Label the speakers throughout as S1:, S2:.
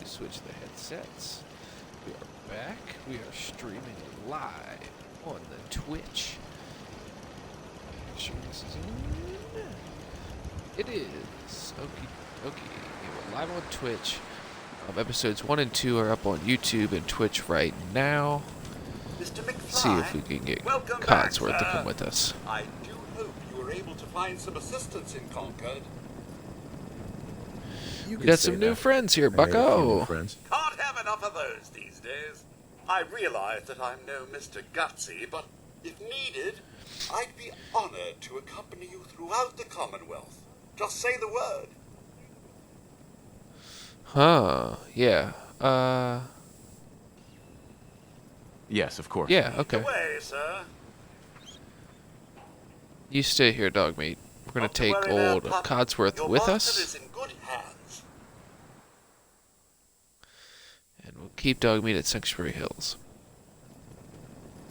S1: switch the headsets. We are back. We are streaming live on the Twitch. Make sure this is on. It is. Okay. We're live on Twitch. Episodes 1 and 2 are up on YouTube and Twitch right now.
S2: Mr. McFly,
S1: Let's see if we can get Codsworth to come with us.
S2: I do hope you were able to find some assistance in Concord.
S1: We got some new friends here, Bucko.
S2: Can't have enough of those these days. I realize that I'm no Mr. Gutsy, but if needed, I'd be honored to accompany you throughout the Commonwealth. Just say the word.
S1: Huh, yeah.
S3: Yes, of course.
S1: Yeah, okay.
S2: Away, sir.
S1: You stay here, dog meat. We're gonna take old Codsworth with us.
S2: Is in good hands.
S1: And we'll keep dog meat at Sanctuary Hills.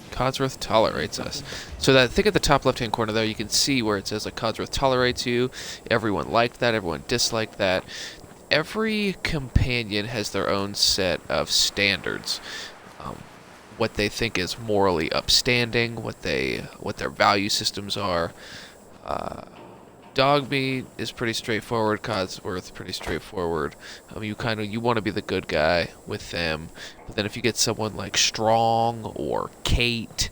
S1: Codsworth tolerates us. So that thing at the top left-hand corner there, you can see where it says like Codsworth tolerates you. Everyone liked that. Everyone disliked that. Every companion has their own set of standards. What they think is morally upstanding, what their value systems are. Dog meat is pretty straightforward. Codsworth pretty straightforward. You want to be the good guy with them, but then if you get someone like Strong or Kate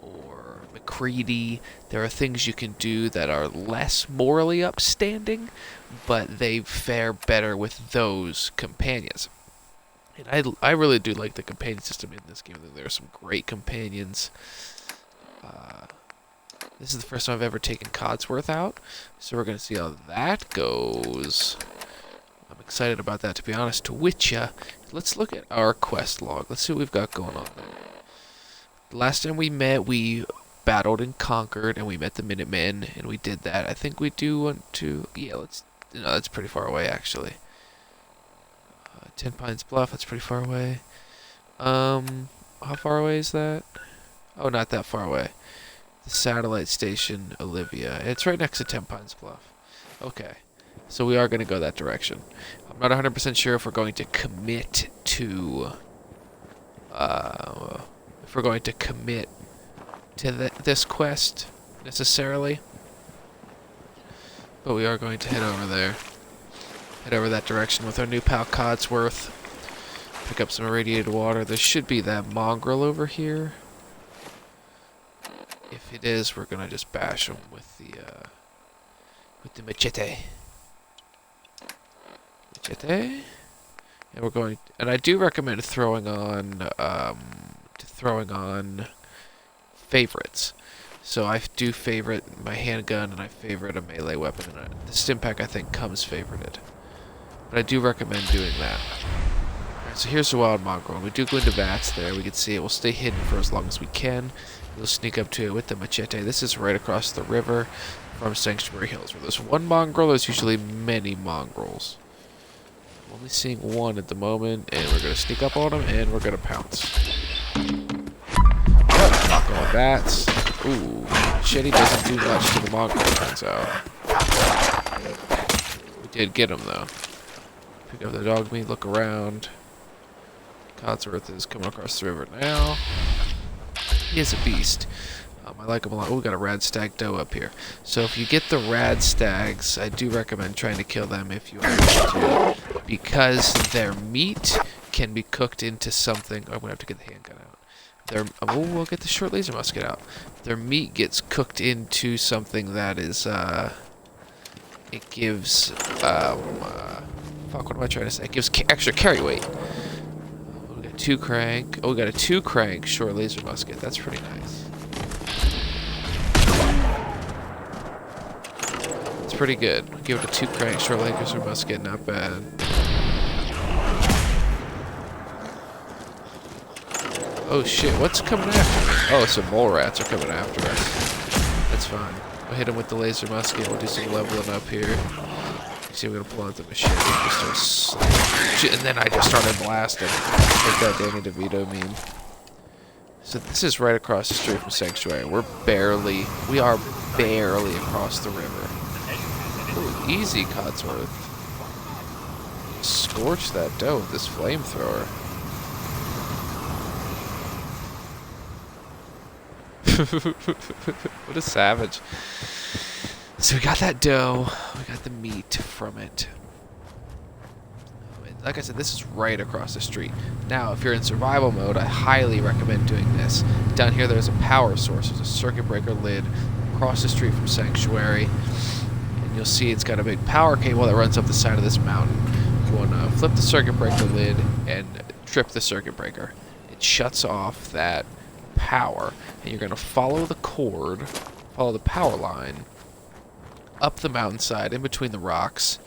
S1: or McCready, there are things you can do that are less morally upstanding, but they fare better with those companions. And I really do like the companion system in this game. There are some great companions. This is the first time I've ever taken Codsworth out, so we're going to see how that goes. I'm excited about that, to be honest with ya. Let's look at our quest log. Let's see what we've got going on there. Last time we met, we battled and conquered, and we met the Minutemen, and we did that. I think we do want to... Yeah, no, that's pretty far away, actually. 10 Pines Bluff, that's pretty far away. How far away is that? Oh, not that far away. The satellite station, Olivia. It's right next to 10 Pines Bluff. Okay. So we are going to go that direction. I'm not 100% sure if we're going to commit to... this quest, necessarily. But we are going to head over there. Head over that direction with our new pal Codsworth. Pick up some irradiated water. There should be that mongrel over here. If it is, we're gonna just bash him with the machete. Machete. And we're going. And I do recommend throwing on favorites. So I do favorite my handgun, and I favorite a melee weapon. And the Stimpak I think comes favorited. But I do recommend doing that. Alright, so here's the wild mongrel. We do go into vats there. We can see it. We'll stay hidden for as long as we can. We'll sneak up to it with the machete. This is right across the river from Sanctuary Hills. Where there's one mongrel, there's usually many mongrels. I'm only seeing one at the moment, and we're going to sneak up on him, and we're going to pounce. Knock on bats. Ooh, machete doesn't do much to the mongrel, it turns out. We did get him, though. Pick up the dog meat, look around. Codsworth is coming across the river now. He is a beast. I like him a lot. Oh, we got a rad stag doe up here. So if you get the rad stags, I do recommend trying to kill them if you are able to, because their meat can be cooked into something. Oh, I'm gonna have to get the handgun out. We'll get the short laser musket out. Their meat gets cooked into something that is it gives fuck, what am I trying to say? It gives extra carry weight. We got 2 crank. Oh, we got a 2 crank short laser musket. That's pretty nice. It's pretty good. Give it a 2 crank short laser musket. Not bad. Oh shit! What's coming after me? Oh, some mole rats are coming after us. That's fine. We'll hit him with the laser musket. We'll do some leveling up here. See, we're gonna pull out the machete and then I just started blasting like that Danny DeVito meme. So this is right across the street from Sanctuary. We are barely across the river. Ooh, easy, Codsworth. scorch that dough with this flamethrower. What a savage. So we got that dough. We got the meat from it. Like I said, this is right across the street. Now, if you're in survival mode, I highly recommend doing this. Down here, there's a power source. There's a circuit breaker lid across the street from Sanctuary. And you'll see it's got a big power cable that runs up the side of this mountain. You want to flip the circuit breaker lid and trip the circuit breaker. It shuts off that power. And you're going to follow the cord, follow the power line, up the mountainside, in between the rocks.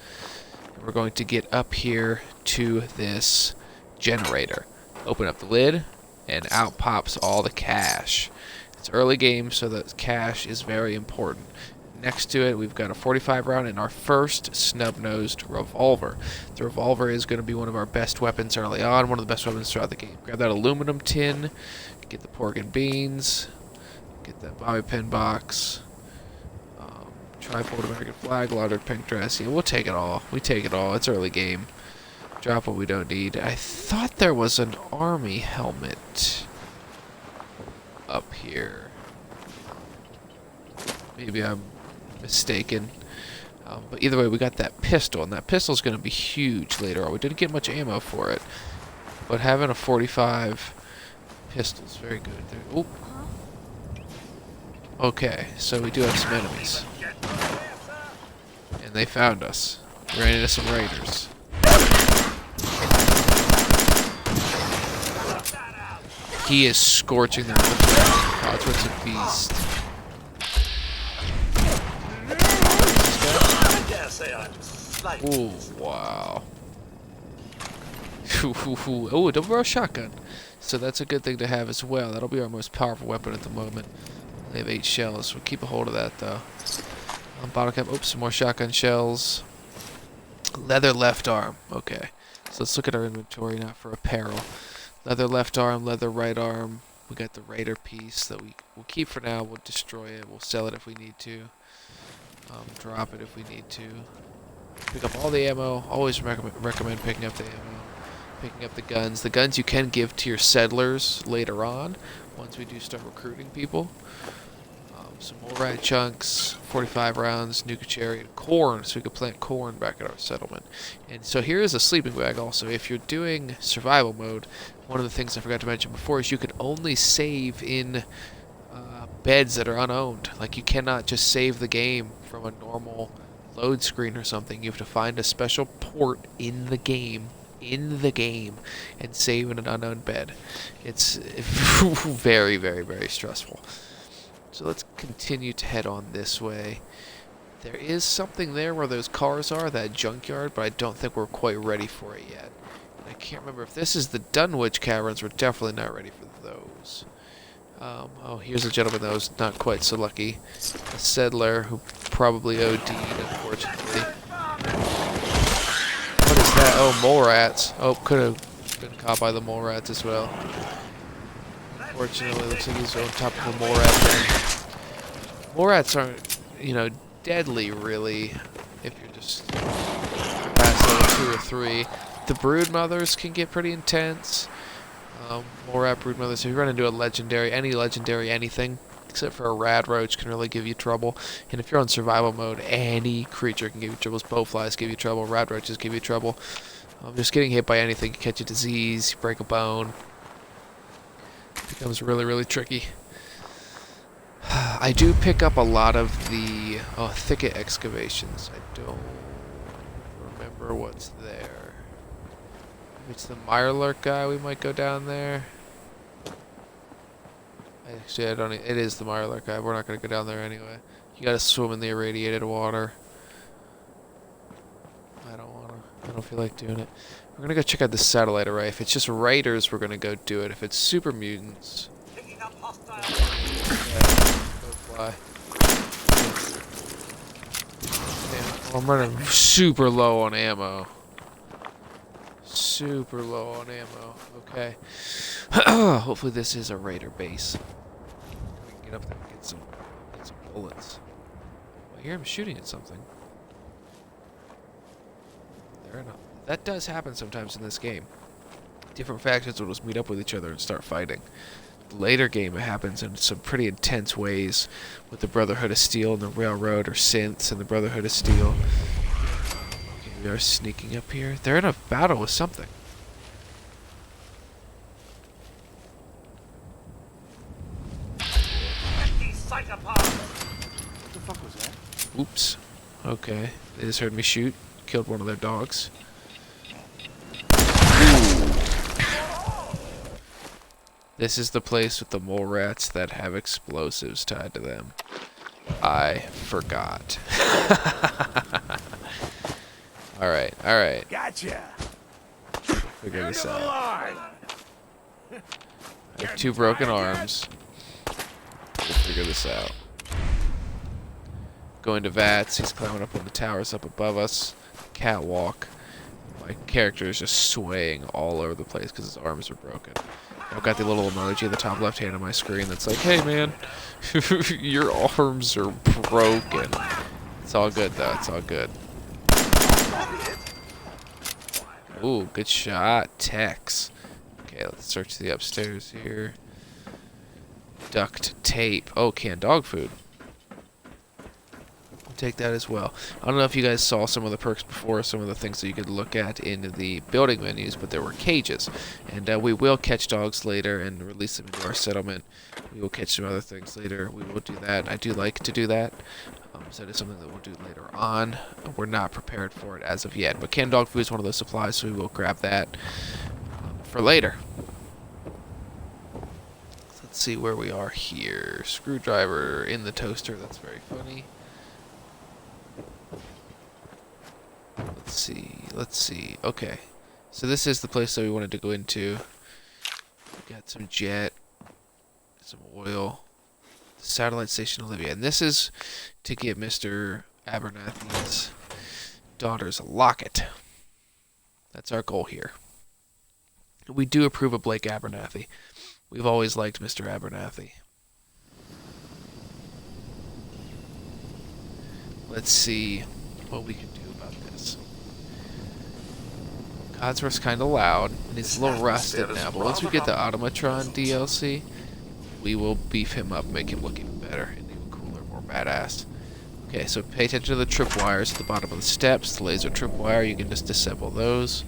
S1: We're going to get up here to this generator. Open up the lid, and out pops all the cash. It's early game, so the cash is very important. Next to it, we've got a 45 round and our first snub-nosed revolver. The revolver is going to be one of our best weapons early on, one of the best weapons throughout the game. Grab that aluminum tin, get the pork and beans, get that bobby pin box, trifold American flag, laundered pink dress. Yeah, we'll take it all. We take it all. It's early game. Drop what we don't need. I thought there was an army helmet up here. Maybe I'm mistaken. But either way, we got that pistol, and that pistol's going to be huge later on. We didn't get much ammo for it, but having a 45 pistol's very good. Oh. Okay, so we do have some enemies. And they found us. Ran into some raiders. He is scorching them with the flame. Oh, it's a beast. Ooh, wow. Oh, a double barrel shotgun. So that's a good thing to have as well. That'll be our most powerful weapon at the moment. They have 8 shells. We'll keep a hold of that though. Bottle cap. Oops, some more shotgun shells. Leather left arm. Okay. So let's look at our inventory now for apparel. Leather left arm, leather right arm. We got the raider piece that we'll keep for now. We'll destroy it. We'll sell it if we need to. Drop it if we need to. Pick up all the ammo. Always recommend picking up the ammo. Picking up the guns. The guns you can give to your settlers later on, once we do start recruiting people. Some more rat chunks, 45 rounds, nuka cherry, and corn, so we can plant corn back at our settlement. And so here is a sleeping bag also. If you're doing survival mode, one of the things I forgot to mention before is you can only save in beds that are unowned. Like, you cannot just save the game from a normal load screen or something. You have to find a special port in the game, and save in an unowned bed. It's very, very, very stressful. So let's continue to head on this way. There is something there where those cars are, that junkyard, but I don't think we're quite ready for it yet. And I can't remember if this is the Dunwich Caverns. We're definitely not ready for those. Oh, here's a gentleman that was not quite so lucky. A settler who probably OD'd, unfortunately. What is that? Oh, mole rats. Oh, could have been caught by the mole rats as well. Unfortunately, looks like he's on top of a mole rat then. Mole rats aren't, deadly really, if you're just past level 2 or 3. The brood mothers can get pretty intense. Mole rat brood mothers, if you run into a legendary, anything, except for a rad roach, can really give you trouble. And if you're on survival mode, any creature can give you trouble. Bowflies give you trouble, rad roaches give you trouble. Just getting hit by anything can catch a disease, you break a bone. Becomes really, really tricky. I do pick up a lot of the thicket excavations. I don't remember what's there. If it's the Mirelurk guy, we might go down there. Actually, I don't. It is the Mirelurk guy. We're not going to go down there anyway. You got to swim in the irradiated water. I don't feel like doing it. We're gonna go check out the satellite array. If it's just raiders, we're gonna go do it. If it's super mutants, go fly. Damn, I'm running super low on ammo. Super low on ammo. Okay. Hopefully this is a raider base. We can get up there and get some bullets. I hear him shooting at something. That does happen sometimes in this game. Different factions will just meet up with each other and start fighting. Later game, it happens in some pretty intense ways with the Brotherhood of Steel and the Railroad, or Synths and the Brotherhood of Steel. Okay, we are sneaking up here. They're in a battle with something.
S3: What the fuck was that?
S1: Oops. Okay. They just heard me shoot. Killed one of their dogs. This is the place with the mole rats that have explosives tied to them. I forgot. Alright, alright.
S4: Gotcha.
S1: Figure this out. I have 2 broken arms. We'll figure this out. Going to Vats, he's climbing up on the towers up above us. Catwalk. My character is just swaying all over the place because his arms are broken. I've got the little emoji at the top left hand of my screen that's like, hey man, your arms are broken. It's all good though, it's all good. Ooh, good shot, Tex. Okay, let's search the upstairs here. Duct tape. Oh, canned dog food. Take that as well. I don't know if you guys saw some of the perks before, some of the things that you could look at in the building menus, but there were cages. And we will catch dogs later and release them into our settlement. We will catch some other things later. We will do that. I do like to do that. So that is something that we'll do later on. We're not prepared for it as of yet. But canned dog food is one of those supplies, so we will grab that for later. Let's see where we are here. Screwdriver in the toaster. That's very funny. Let's see. Okay. So this is the place that we wanted to go into. We got some jet, some oil, satellite station Olivia. And this is to get Mr. Abernathy's daughter's locket. That's our goal here. We do approve of Blake Abernathy. We've always liked Mr. Abernathy. Let's see what we can do about this. Codsworth's kind of loud, and he's a little rusted now, but once we get the Automatron DLC, we will beef him up, make him look even better, and even cooler, more badass. Okay, so pay attention to the tripwires at the bottom of the steps, the laser tripwire, you can just disassemble those.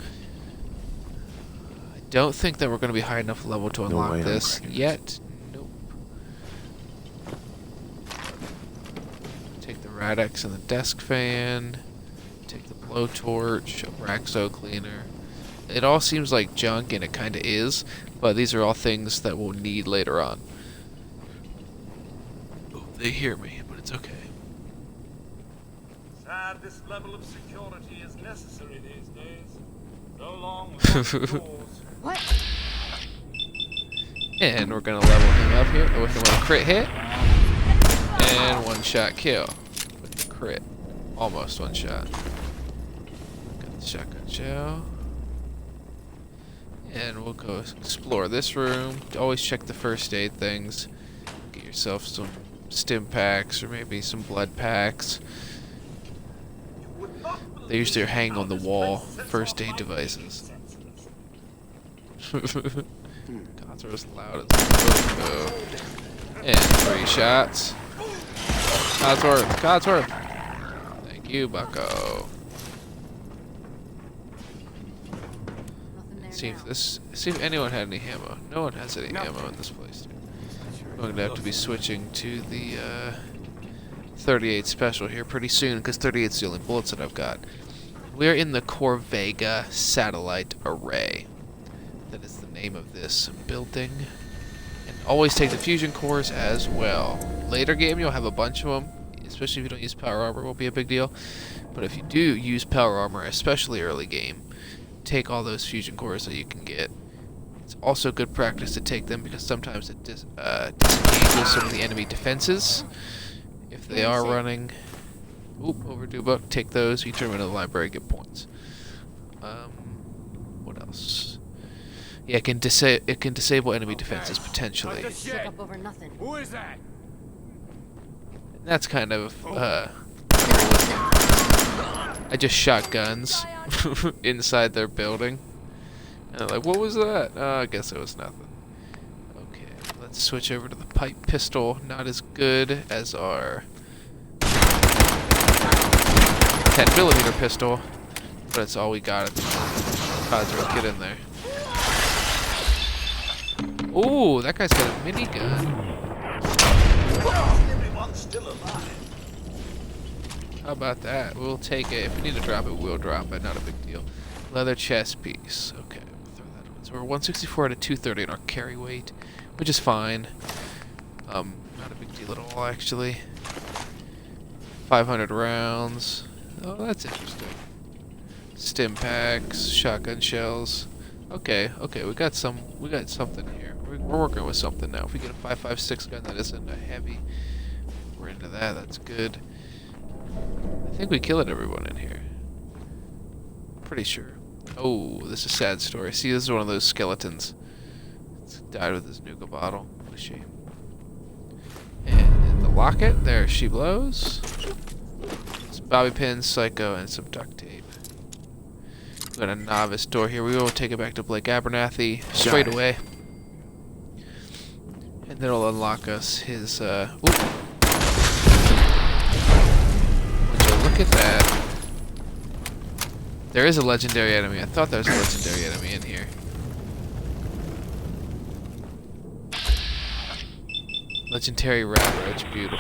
S1: I don't think that we're going to be high enough level to unlock this yet. Nope. Take the Radix and the desk fan, take the blowtorch, a Braxo cleaner. It all seems like junk, and it kind of is, but these are all things that we'll need later on. Oh, they hear me, but it's okay.
S4: Sad this level of security is necessary these days. So long without rules.
S5: What?
S1: And we're going to level him up here with a crit hit. And one-shot kill with the crit. Almost one shot. Got the shotgun shell. And we'll go explore this room. Always check the first aid things. Get yourself some stim packs or maybe some blood packs. They usually hang on the wall. First aid devices. Codsworth's loud as a and 3 shots. Codsworth! Codsworth! Thank you, bucko. See if anyone had any ammo. No one has any ammo in this place. I'm going to have to be switching to the 38 special here pretty soon, because 38's the only bullets that I've got. We're in the Corvega Satellite Array. That is the name of this building. And always take the fusion cores as well. Later game you'll have a bunch of them, especially if you don't use power armor, won't be a big deal. But if you do use power armor, especially early game, take all those fusion cores that you can get. It's also good practice to take them because sometimes it disengages some of the enemy defenses. If they are running... Oop, overdue book. Take those, you turn them into the library, get points. What else? Yeah, it can disable enemy defenses potentially.
S5: Stick up over nothing.
S4: Who is that?
S1: That's kind of I just shot guns inside their building. And they're like, what was that? I guess it was nothing. Okay, let's switch over to the pipe pistol. Not as good as our 10mm pistol, but it's all we got at the moment. Codsworth, get in there. Ooh, that guy's got a minigun.
S2: Everyone's still alive.
S1: How about that? We'll take it. If we need to drop it, we'll drop it. Not a big deal. Leather chest piece. Okay, we'll throw that on. So we're 164 out of 230 in our carry weight, which is fine. Not a big deal at all, actually. 500 rounds. Oh, that's interesting. Stim packs, shotgun shells. Okay, we got something here. We're working with something now. If we get a 5.56 gun that isn't a heavy, we're into that. That's good. I think we killed everyone in here. Pretty sure. Oh, this is a sad story. See, this is one of those skeletons. It's died with his nougat bottle. What a shame. And the locket, there she blows. Some bobby pins, psycho, and some duct tape. We got a novice door here. We will take it back to Blake Abernathy straight away. And then it'll unlock us his, ooh. Would you look at that? There is a legendary enemy. I thought there was a legendary enemy in here. Legendary rat roach, beautiful.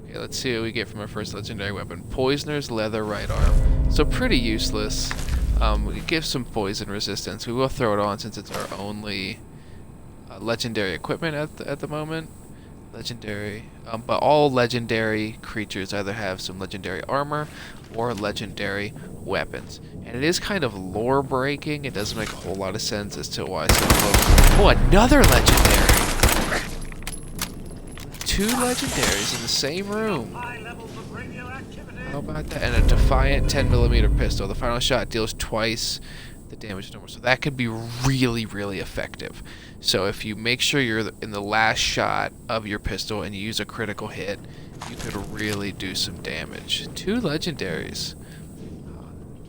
S1: Okay, let's see what we get from our first legendary weapon. Poisoner's leather right arm. So pretty useless. We give some poison resistance. We will throw it on since it's our only legendary equipment at the moment. Legendary, but all legendary creatures either have some legendary armor or legendary weapons. And it is kind of lore breaking. It doesn't make a whole lot of sense as to why some of them... Oh, another legendary! 2 legendaries in the same room. How about that? And a Defiant 10mm pistol. The final shot deals twice the damage number. So that could be really, really effective. So if you make sure you're in the last shot of your pistol and you use a critical hit, you could really do some damage. 2 legendaries.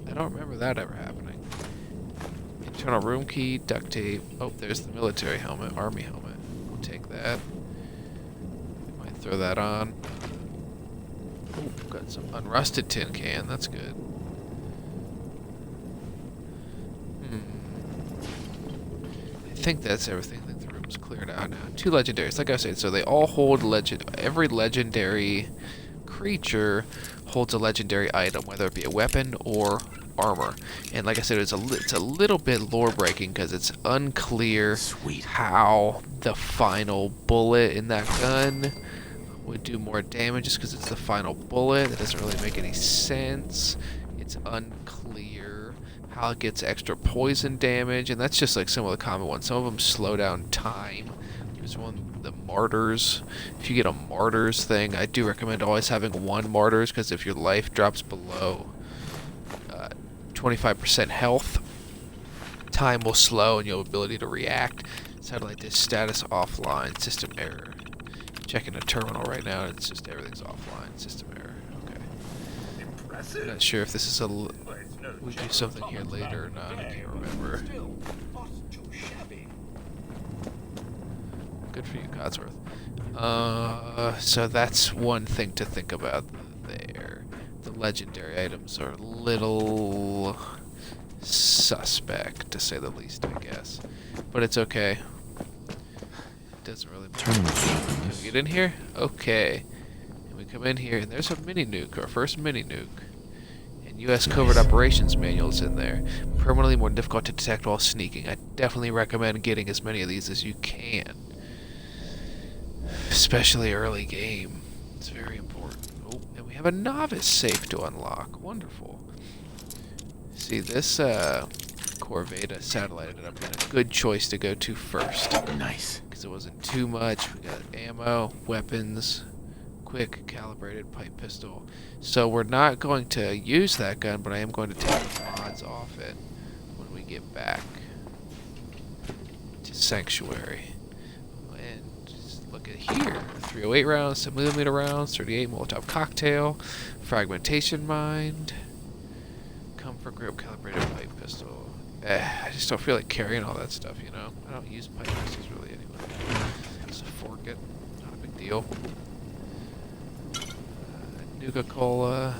S1: I don't remember that ever happening. Internal room key, duct tape. Oh, there's the military helmet, army helmet. We'll take that. Might throw that on. Oh, got some unrusted tin can. That's good. I think that's everything. I think the room's cleared out now. 2 legendaries, like I said, so they all hold every legendary creature holds a legendary item, whether it be a weapon or armor. And like I said, it's a little bit lore breaking because it's unclear how the final bullet in that gun would do more damage just because it's the final bullet. That doesn't really make any sense. It's unclear how it gets extra poison damage, and that's just like some of the common ones. Some of them slow down time. There's one, the martyrs. If you get a martyrs thing, I do recommend always having 1 martyrs, because if your life drops below 25% health, time will slow and you'll have ability to react. Satellite dish status offline, system error. Checking a terminal right now, and it's just everything's offline, system error. Okay. I'm not sure if this is we do something here later or not. I can't remember. Good for you, Codsworth. So that's one thing to think about there. The legendary items are a little suspect, to say the least, I guess. But it's okay. It doesn't really matter. Can we get in here? Okay. And we come in here, and there's a mini nuke, our first mini nuke. U.S. Covert Operations Manual's in there. Permanently more difficult to detect while sneaking. I definitely recommend getting as many of these as you can. Especially early game. It's very important. Oh, and we have a novice safe to unlock. Wonderful. See, this Corvetta satellite ended up being a good choice to go to first.
S3: Nice. Because
S1: it wasn't too much. We got ammo, weapons, quick calibrated pipe pistol. So we're not going to use that gun, but I am going to take the mods off it when we get back to Sanctuary. And just look at here. 308 rounds, 10mm rounds, 38 Molotov cocktail, fragmentation mind, comfort grip, calibrated pipe pistol. I just don't feel like carrying all that stuff, you know? I don't use pipe pistols really anyway. Just fork it, not a big deal. Nuka-Cola.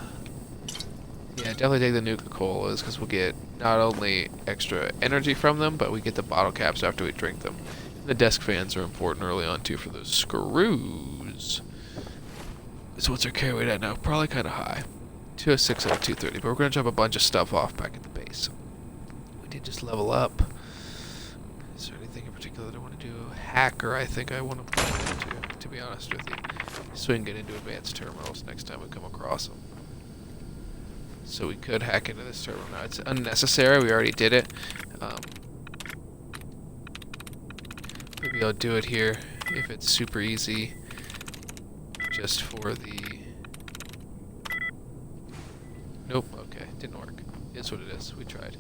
S1: Yeah, definitely take the Nuka-Colas because we'll get not only extra energy from them, but we get the bottle caps after we drink them. The desk fans are important early on too for those screws. So what's our carry weight at now? Probably kind of high. 206 out of 230, but we're going to drop a bunch of stuff off back at the base. We did just level up. Is there anything in particular that I want to do? Hacker, I think I want to put into, to be honest with you. So we can get into advanced terminals next time we come across them. So we could hack into this terminal now. It's unnecessary. We already did it. Maybe I'll do it here if it's super easy. Just for the... Nope. Okay. Didn't work. It's what it is. We tried.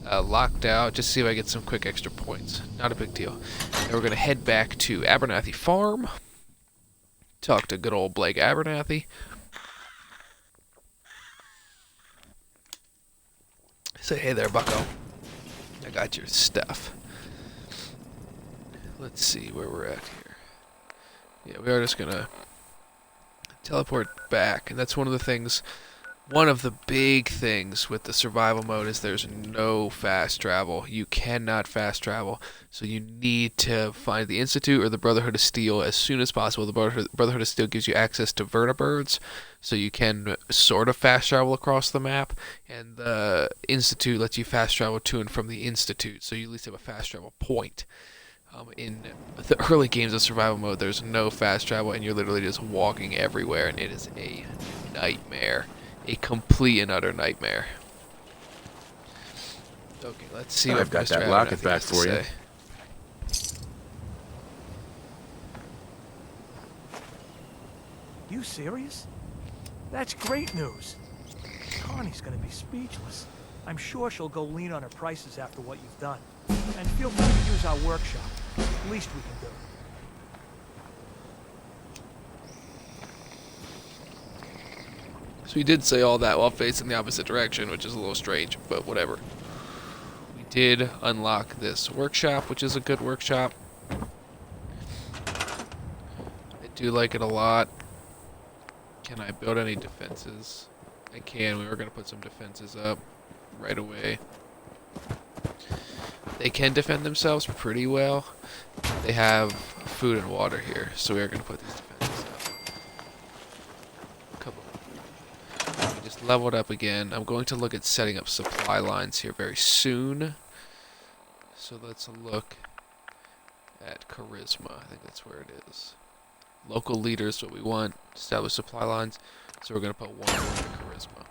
S1: Locked out. Just see if I get some quick extra points. Not a big deal. Now we're going to head back to Abernathy Farm. Talk to good old Blake Abernathy. Say, hey there, bucko. I got your stuff. Let's see where we're at here. Yeah, we are just gonna teleport back, and that's one of the things, one of the big things with the survival mode is there's no fast travel. You cannot fast travel, so you need to find the Institute or the Brotherhood of Steel as soon as possible. The Brotherhood of Steel gives you access to vertibirds, so you can sort of fast travel across the map, and the Institute lets you fast travel to and from the Institute, so you at least have a fast travel point. In the early games of survival mode, there's no fast travel, and you're literally just walking everywhere, and it is a nightmare. A complete and utter nightmare. Okay, let's see what
S6: I've got
S1: Mr.
S6: that
S1: Abernathy
S6: locket back
S1: has to
S6: for you.
S1: say.
S3: You serious? That's great news. Connie's gonna be speechless. I'm sure she'll go lean on her prices after what you've done. And feel free to use our workshop. Least we can do.
S1: So he did say all that while facing the opposite direction, which is a little strange, but whatever. We did unlock this workshop, which is a good workshop. I do like it a lot. Can I build any defenses? I can. We were going to put some defenses up right away. They can defend themselves pretty well. They have food and water here, so we are going to put these defenses up. We just leveled up again. I'm going to look at setting up supply lines here very soon. So let's look at charisma. I think that's where it is. Local leaders, what we want. Establish supply lines. So we're going to put 1 in charisma.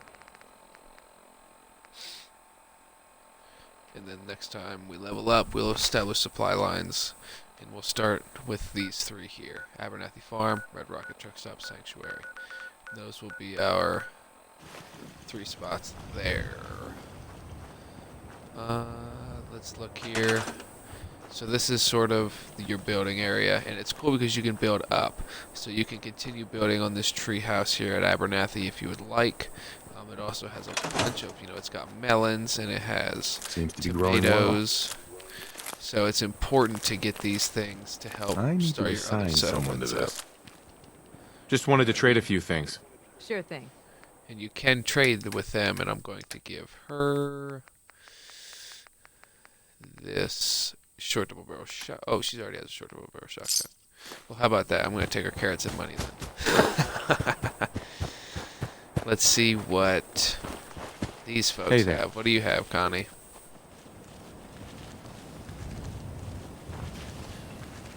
S1: And then next time we level up, we'll establish supply lines. And we'll start with these 3 here. Abernathy Farm, Red Rocket Truck Stop, Sanctuary. Those will be our 3 spots there. Let's look here. So this is sort of your building area, and it's cool because you can build up. So you can continue building on this tree house here at Abernathy if you would like. It also has a bunch of, it's got melons and it has
S6: Seems to be growing
S1: tomatoes. So it's important to get these things to help
S6: I need
S1: start
S6: to
S1: your other
S6: assign someone to
S1: settlements up.
S6: this. Just wanted to trade a few things.
S5: Sure thing.
S1: And you can trade with them, and I'm going to give her this short double barrel shot. Oh, she already has a short double barrel shotgun. Well, how about that? I'm going to take her carrots and money then. Let's see what these folks
S6: there.
S1: have. What do you have, Connie?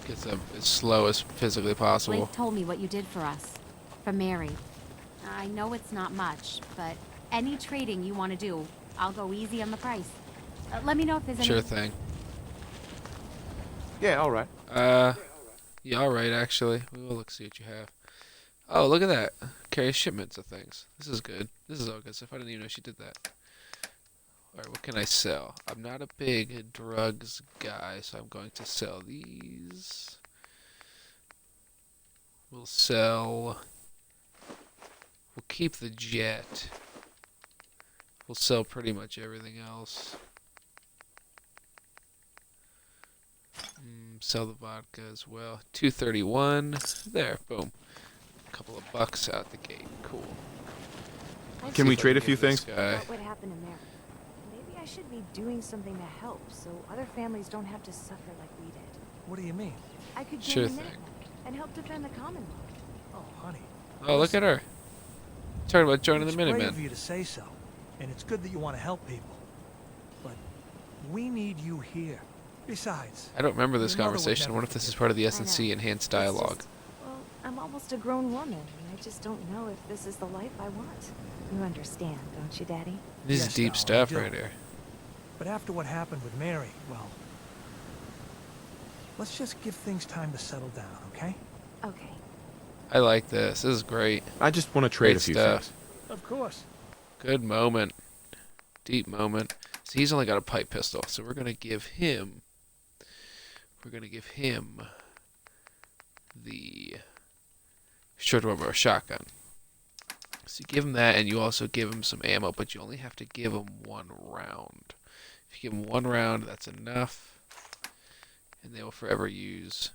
S1: Get them as slow as physically possible.
S5: Blake told me what you did for us. For Mary. I know it's not much, but any trading you want to do, I'll go easy on the price. Let me know if there's any...
S1: Sure thing.
S6: Yeah, all right.
S1: Yeah, alright, actually. We will look, see what you have. Oh, look at that. Carries shipments of things. This is good. This is all good stuff. I didn't even know she did that. Alright, what can I sell? I'm not a big drugs guy, so I'm going to sell these. We'll sell. We'll keep the jet. We'll sell pretty much everything else. Sell the vodka as well. 231. There, boom. A couple of bucks out the gate. Cool.
S6: Can we trade a few things?
S7: What would happen to Mary? Maybe I should be doing something to help so other families don't have to suffer like we did.
S3: What do you mean?
S7: I could
S1: Sure
S7: join the
S1: thing.
S7: Minutemen and help defend the Commonwealth.
S3: Oh, honey.
S1: Oh, look at her. Talking about joining the
S3: It's brave of
S1: Minutemen.
S3: you to say so, and it's good that you want to help people. But we need you here. Besides,
S1: I don't remember this
S3: your mother would
S1: conversation. I
S3: never
S1: wonder if this is
S3: forgive
S1: part of the
S7: I
S1: S&C
S7: know.
S1: enhanced
S7: It's
S1: dialogue.
S7: just, well, I'm almost a grown woman, and I just don't know if this is the life I want. You understand, don't you, Daddy?
S1: This is
S3: Yes,
S1: deep
S3: Al, I
S1: stuff
S3: do.
S1: right here.
S3: But after what happened with Mary, well, let's just give things time to settle down, okay?
S7: Okay.
S1: I like this. This is great.
S6: I just want to trade
S1: Great
S6: a few
S1: stuff.
S6: things.
S3: Of course.
S1: Good moment. Deep moment. So he's only got a pipe pistol. So we're gonna give him. We're gonna give him the short rubber shotgun. So you give him that, and you also give him some ammo, but you only have to give him 1 round. If you give him 1 round, that's enough, and they will forever use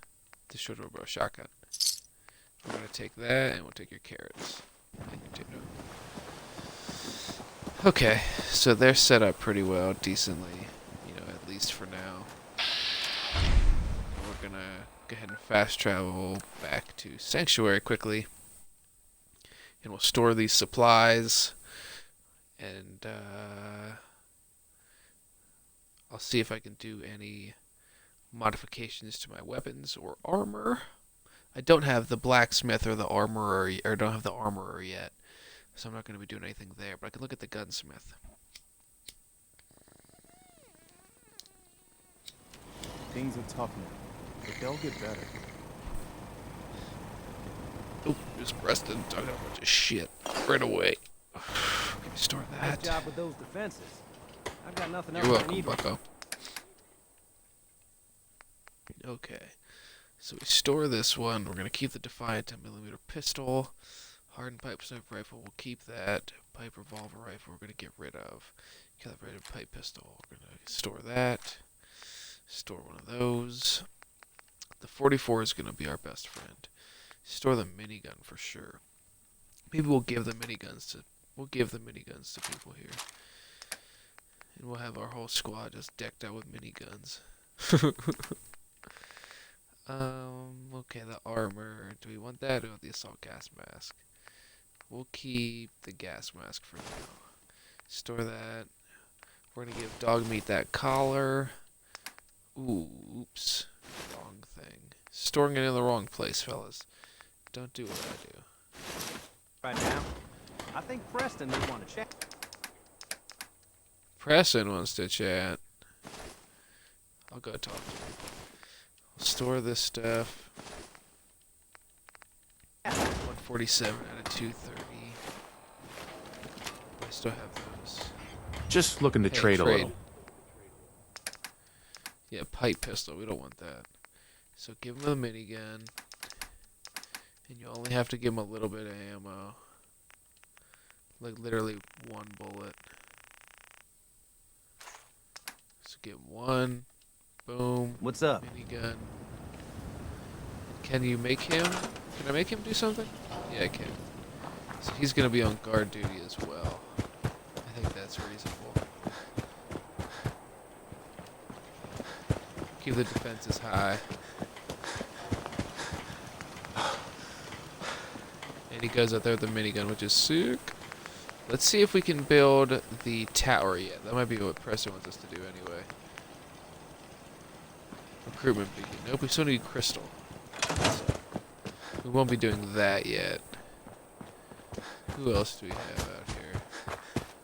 S1: the short rubber shotgun. We're gonna take that, and we'll take your carrots and your potato. Okay, so they're set up pretty well, decently, at least for now. We're gonna go ahead and fast travel back to Sanctuary quickly, and we'll store these supplies, and I'll see if I can do any modifications to my weapons or armor. I don't have the blacksmith or the armorer, or don't have the armorer yet. So I'm not going to be doing anything there, but I can look at the gunsmith.
S8: Things are tough now, but they'll get better.
S1: Oh, there's Preston talking a bunch of shit right away. Can we store
S8: Nice
S1: that?
S8: job with those defenses. I've got nothing else
S1: You're
S8: I
S1: welcome,
S8: need.
S1: bucko. Okay, so we store this one. We're going to keep the Defiant 10mm pistol. Hardened pipe sniper rifle, we'll keep that. Pipe revolver rifle, we're going to get rid of. Calibrated pipe pistol, we're going to store that. Store one of those. The 44 is going to be our best friend. Store the minigun for sure. Maybe we'll give the miniguns to people here. And we'll have our whole squad just decked out with miniguns. Okay, the armor. Do we want that or the assault gas mask? We'll keep the gas mask for now. Store that. We're gonna give Dogmeat that collar. Ooh, oops. Wrong thing. Storing it in the wrong place, fellas. Don't do what I do.
S8: Right now, I think Preston may want to check.
S1: Preston wants to chat. I'll go talk to him. We'll store this stuff. 147 out of 230. I still have those.
S6: Just looking to
S1: Hey,
S6: trade a little.
S1: Yeah, pipe pistol. We don't want that. So give him a minigun. And you only have to give him a little bit of ammo. Like literally 1 bullet. So give him 1. Boom.
S8: What's up?
S1: Minigun. Can you make him? Can I make him do something? Yeah, I can. So he's gonna be on guard duty as well. I think that's reasonable. Keep the defenses high. And he goes out there with the minigun, which is sick. Let's see if we can build the tower yet. That might be what Preston wants us to do anyway. Recruitment beacon. Nope, we still need crystal. So we won't be doing that yet. Who else do we have out here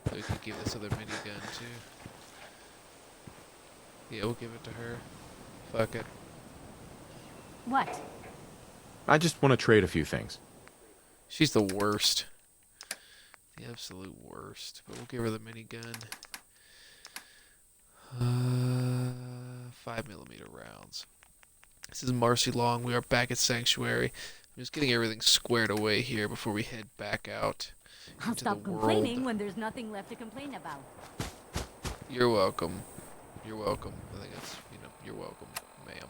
S1: that we could give this other minigun to? Yeah, we'll give it to her. Fuck it.
S5: What?
S6: I just want to trade a few things.
S1: She's the worst. The absolute worst. But we'll give her the minigun. 5mm rounds. This is Marcy Long. We are back at Sanctuary. Just getting everything squared away here before we head back out
S5: I'll
S1: into
S5: stop
S1: the world.
S5: complaining when there's nothing left to complain about.
S1: You're welcome. You're welcome. I think it's, you're welcome, ma'am,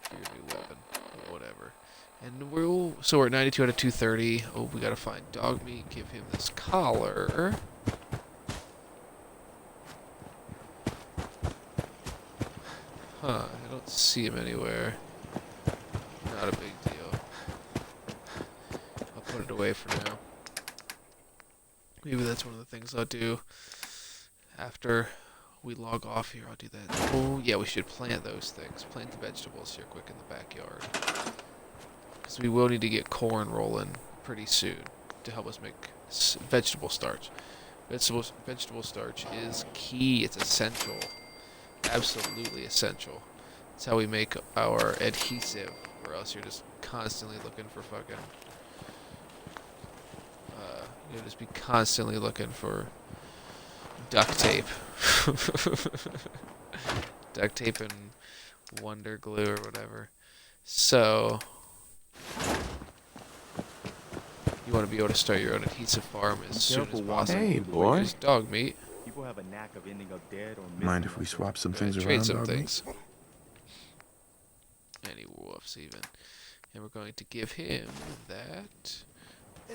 S1: for your new weapon, or whatever. And so we're at 92 out of 230. Oh, we gotta find dog meat. Give him this collar. Huh? I don't see him anywhere. Not a big deal. I'll put it away for now. Maybe that's one of the things I'll do after we log off here. I'll do that. Oh, yeah, we should plant those things. Plant the vegetables here quick in the backyard. Because we will need to get corn rolling pretty soon to help us make vegetable starch. Vegetable starch is key. It's essential. Absolutely essential. It's how we make our adhesive, or else you're just constantly looking for fucking... you'll just be constantly looking for duct tape. Duct tape and Wonder Glue or whatever. So, you want to be able to start your own adhesive farm as soon as possible.
S6: Hey, boy.
S1: Just dog meat.
S8: People have a knack of ending up dead or missing.
S6: Mind if we swap some things
S1: Trade
S6: around,
S1: some
S6: doggy?
S1: things. Any wolves even. And we're going to give him that.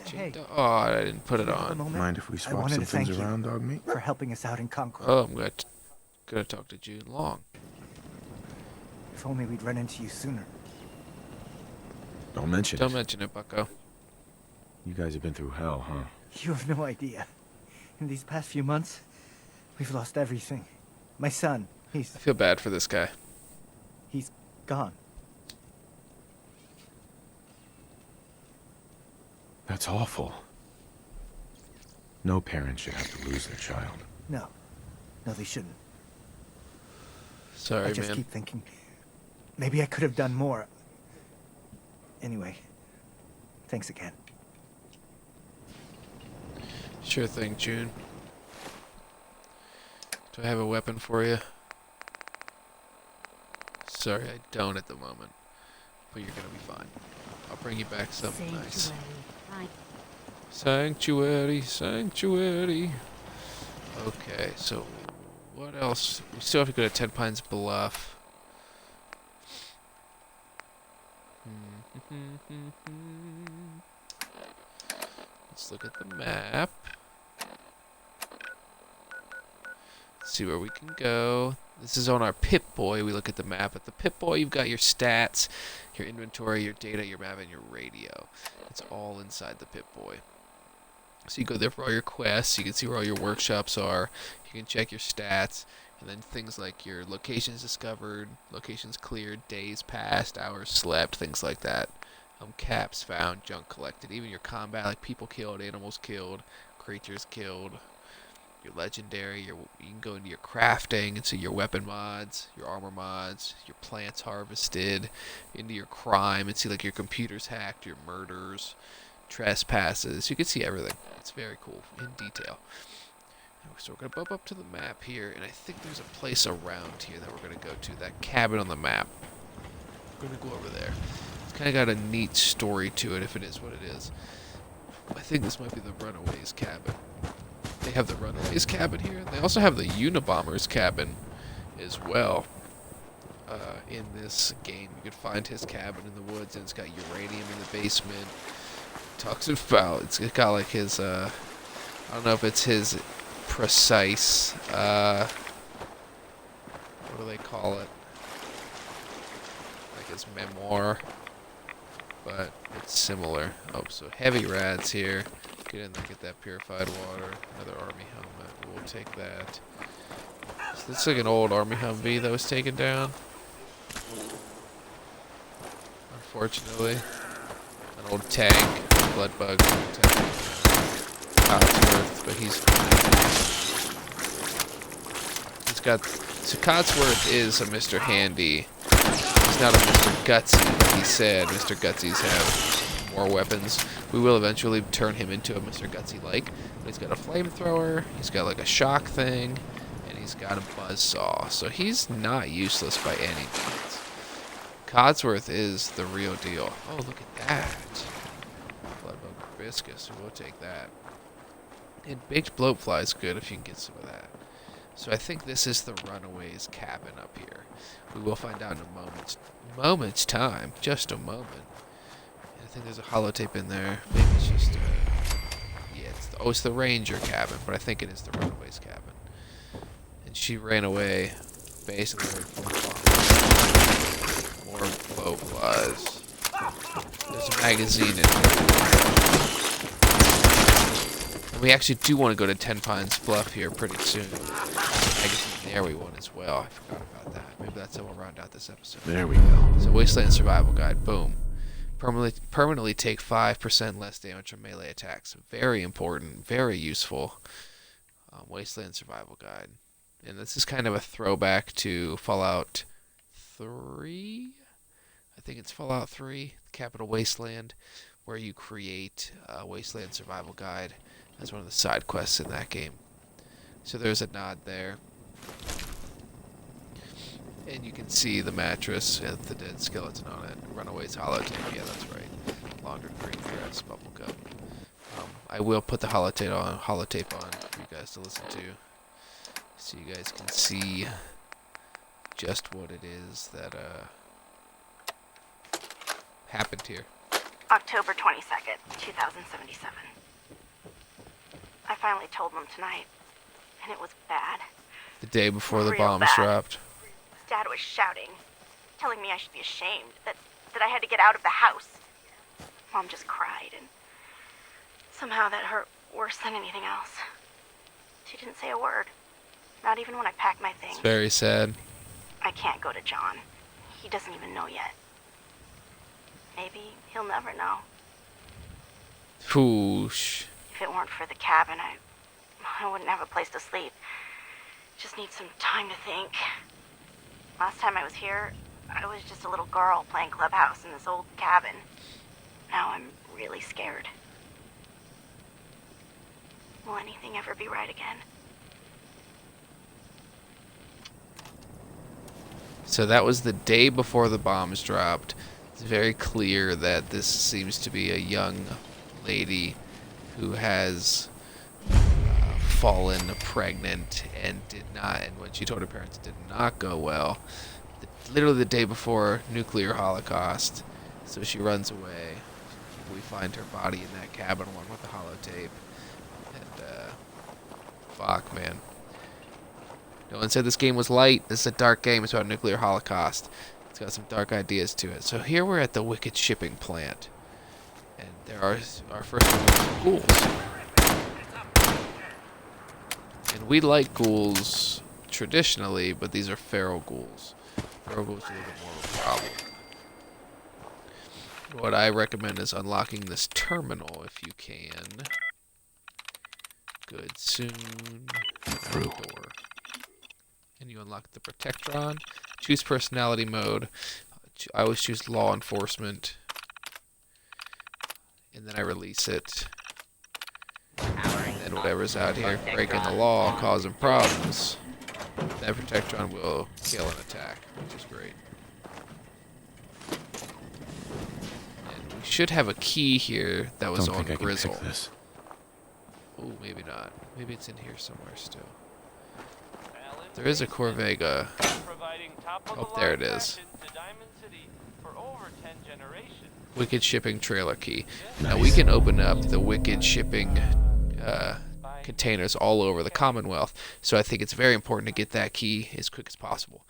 S3: Hey,
S1: Oh, I didn't put it
S3: you have a
S1: on.
S3: moment?
S6: Mind if we
S3: I
S6: swap
S3: wanted
S6: some
S3: to
S6: things
S3: thank you
S6: around, dog meat?
S3: for helping us out in Concord.
S1: Oh, I'm gonna talk to June Long.
S3: If only we'd run into you sooner.
S6: Don't mention
S1: Don't
S6: it.
S1: mention it, bucko.
S6: You guys have been through hell, huh?
S3: You have no idea. In these past few months, we've lost everything. My son,
S1: I feel bad for this guy.
S3: he's gone.
S6: That's awful. No parent should have to lose their child.
S3: No, they shouldn't.
S1: Sorry,
S3: I just
S1: man.
S3: keep thinking, maybe I could have done more. Anyway, thanks again.
S1: Sure thing, June. Do I have a weapon for you? Sorry, I don't at the moment. But you're gonna be fine. I'll bring you back something nice. Sanctuary, sanctuary. Okay, so what else? We still have to go to 10 Pines Bluff. Let's look at the map. See where we can go. This is on our Pip-Boy. We look at the map. At the Pip-Boy, you've got your stats, your inventory, your data, your map, and your radio. It's all inside the Pip-Boy. So you go there for all your quests. You can see where all your workshops are. You can check your stats. And then things like your locations discovered, locations cleared, days passed, hours slept, things like that. Caps found, junk collected. Even your combat, like people killed, animals killed, creatures killed. Your legendary, you can go into your crafting and see your weapon mods, your armor mods, your plants harvested, into your crime and see like your computers hacked, your murders, trespasses. You can see everything. It's very cool in detail. So we're going to bump up to the map here, and I think there's a place around here that we're going to go to, that cabin on the map. We're going to go over there. It's kind of got a neat story to it, if it is what it is. I think this might be the Runaways cabin. They have the Runaways cabin here. They also have the Unabombers cabin as well. In this game, you can find his cabin in the woods, and it's got uranium in the basement. Talks about, it's got like his, I don't know if it's his precise, what do they call it? Like his memoir, but it's similar. Oh, so heavy rads here. Get in there, get that purified water. Another army helmet. We'll take that. So this is like an old army Humvee that was taken down. Unfortunately. An old tank. Blood bug tank. Cotsworth, but he's fine. He's got... So Cotsworth is a Mr. Handy. He's not a Mr. Gutsy, like he said. Mr. Gutsy's have more weapons. We will eventually turn him into a Mr. Gutsy-like. But he's got a flamethrower, he's got like a shock thing, and he's got a buzzsaw. So he's not useless by any means. Codsworth is the real deal. Oh, look at that. Bloodbug hibiscus. We'll take that. And baked bloatfly is good if you can get some of that. So I think this is the Runaways cabin up here. We will find out in a moment's time. Just a moment. I think there's a holotape in there. Maybe it's just yeah, it's the Ranger cabin, but I think it is the Runaways cabin. And she ran away, basically. More blowflies. There's a magazine in here. And we actually do want to go to Ten Pines Bluff here pretty soon. Magazine there we want as well. I forgot about that. Maybe that's how we'll round out this episode.
S6: There we go.
S1: So Wasteland Survival Guide, boom. Permanently take 5% less damage from melee attacks. Very important, very useful. Wasteland Survival Guide. And this is kind of a throwback to Fallout 3? I think it's Fallout 3, Capital Wasteland, where you create a Wasteland Survival Guide as one of the side quests in that game. So there's a nod there. And you can see the mattress and the dead skeleton on it. Runaways holotape. Yeah, that's right. Laundered green grass bubblegum. I will put the holotape on for you guys to listen to, so you guys can see just what it is that happened here.
S9: October 22nd, 2077. I finally told them tonight, and it was bad.
S1: The day before the
S9: Real
S1: bombs
S9: bad.
S1: dropped.
S9: Dad was shouting, telling me I should be ashamed, that I had to get out of the house. Mom just cried, and somehow that hurt worse than anything else. She didn't say a word, not even when I packed my things.
S1: It's very sad.
S9: I can't go to John. He doesn't even know yet. Maybe he'll never know.
S1: Whoosh.
S9: If it weren't for the cabin, I wouldn't have a place to sleep. Just need some time to think. Last time I was here, I was just a little girl playing clubhouse in this old cabin. Now I'm really scared. Will anything ever be right again?
S1: So that was the day before the bombs dropped. It's very clear that this seems to be a young lady who has fallen pregnant and when she told her parents it did not go well. Literally the day before nuclear holocaust. So she runs away. We find her body in that cabin along with the holotape. And fuck, man. No one said this game was light. This is a dark game. It's about nuclear holocaust. It's got some dark ideas to it. So here we're at the Wicked shipping plant. And there are our first ghouls. And we like ghouls traditionally, but these are feral ghouls. Feral ghouls are a little bit more of a problem. What I recommend is unlocking this terminal if you can. Good, soon. Through. Door. And you unlock the Protectron. Choose personality mode. I always choose law enforcement. And then I release it. And whatever's out here breaking the law, causing problems, that Protectron will kill an attack, which is great. And we should have a key here that was on Grizzle. Oh, maybe not. Maybe it's in here somewhere still. There is a Corvega. Oh, there it is. Wicked shipping trailer key. Nice. Now we can open up the Wicked shipping containers all over the Commonwealth. So I think it's very important to get that key as quick as possible.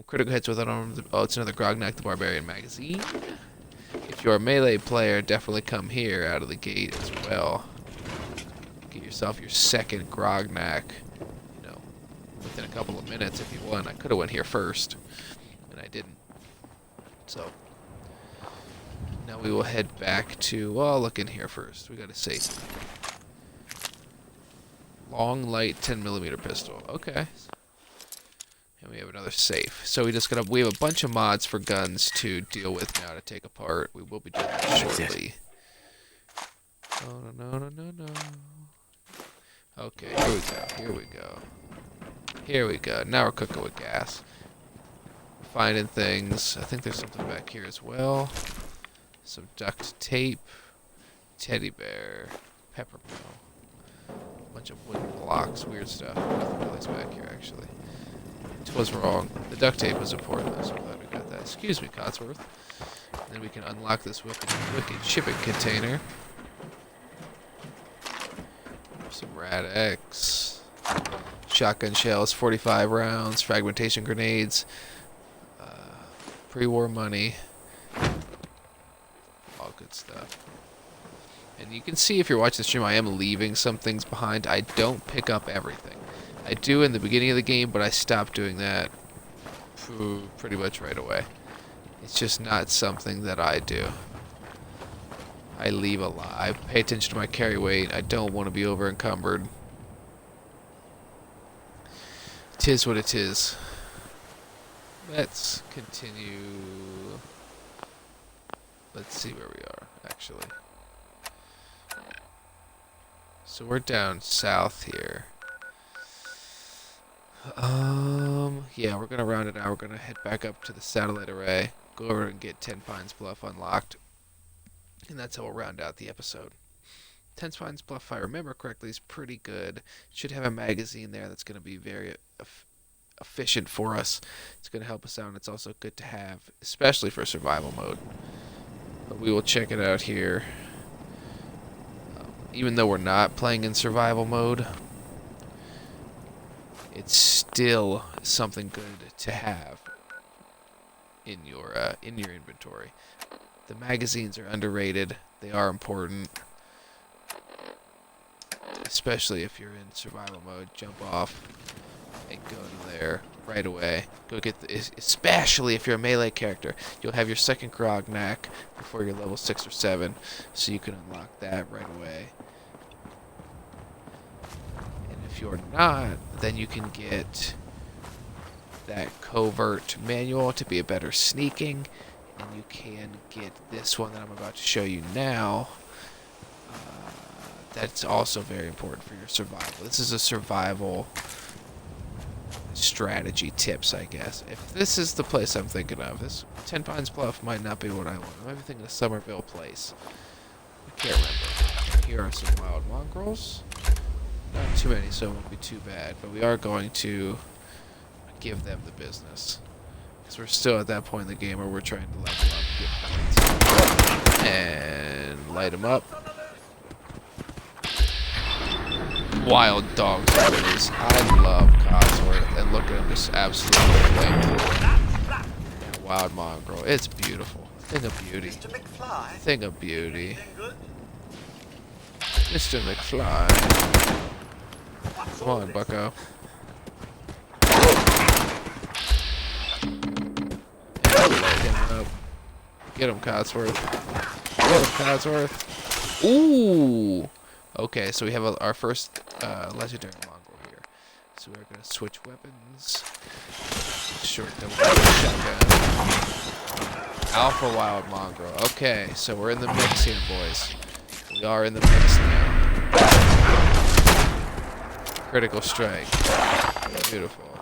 S1: Critical hits with unarmed. Oh, it's another Grognak the Barbarian magazine. If you're a melee player, definitely come here out of the gate as well. Get yourself your second Grognak. You know, within a couple of minutes if you want. I could have went here first, and I didn't. So now we will head back to. Well, look in here first. We got a safe. Long light 10mm pistol. Okay. And we have another safe. So we have a bunch of mods for guns to deal with now to take apart. We will be doing that shortly. Oh, no. Okay, here we go. Here we go. Now we're cooking with gas. finding things. I think there's something back here as well. Some duct tape, teddy bear, pepper mill, a bunch of wooden blocks, weird stuff. Nothing really is back here, actually. It was wrong. The duct tape was important, though, so I'm glad we got that. Excuse me, Cotsworth. And then we can unlock this wicked shipping container. Some Rad X. Shotgun shells, 45 rounds, fragmentation grenades, pre-war money, all good stuff. And you can see if you're watching the stream, I am leaving some things behind. I don't pick up everything. I do in the beginning of the game, but I stopped doing that pretty much right away. It's just not something that I do. I leave a lot. I pay attention to my carry weight. I don't want to be over encumbered. Tis what it is. Let's continue. Let's see where we are, actually. So we're down south here. Yeah, we're gonna round it out. We're gonna head back up to the satellite array, go over and get 10 Pines Bluff unlocked, and that's how we'll round out the episode. 10 Pines Bluff, if I remember correctly, is pretty good. Should have a magazine there that's gonna be very efficient for us. It's gonna help us out, and it's also good to have, especially for survival mode. But we will check it out here. Even though we're not playing in survival mode, it's still something good to have in your inventory. The magazines are underrated. They are important, especially if you're in survival mode. Jump off and go to there right away. Go get especially if you're a melee character. You'll have your second grog knack before you're level 6 or 7, so you can unlock that right away. If you're not, then you can get that covert manual to be a better sneaking, and you can get this one that I'm about to show you now. That's also very important for your survival. This is a survival strategy tips, I guess. If this is the place I'm thinking of, this 10 Pines Bluff might not be what I want. I might be thinking of Somerville Place. I can't remember. Here are some wild mongrels. Not too many, so it won't be too bad. But we are going to give them the business, because we're still at that point in the game where we're trying to level up, get points, and light them up. Wild dogs, boys. I love Codsworth, and look at him just absolutely flaming. Wild mongrel. It's beautiful. Thing of beauty.
S2: Mr. McFly?
S1: Thing of beauty.
S2: Anything good?
S1: Mr. McFly. Come on, bucko. Light him up. Get him, Codsworth. Get him, Codsworth. Ooh! Okay, so we have our first legendary mongrel here. So we're going to switch weapons. Short double shotgun. Alpha wild mongrel. Okay, so we're in the mix here, boys. We are in the mix now. Critical strike. Beautiful.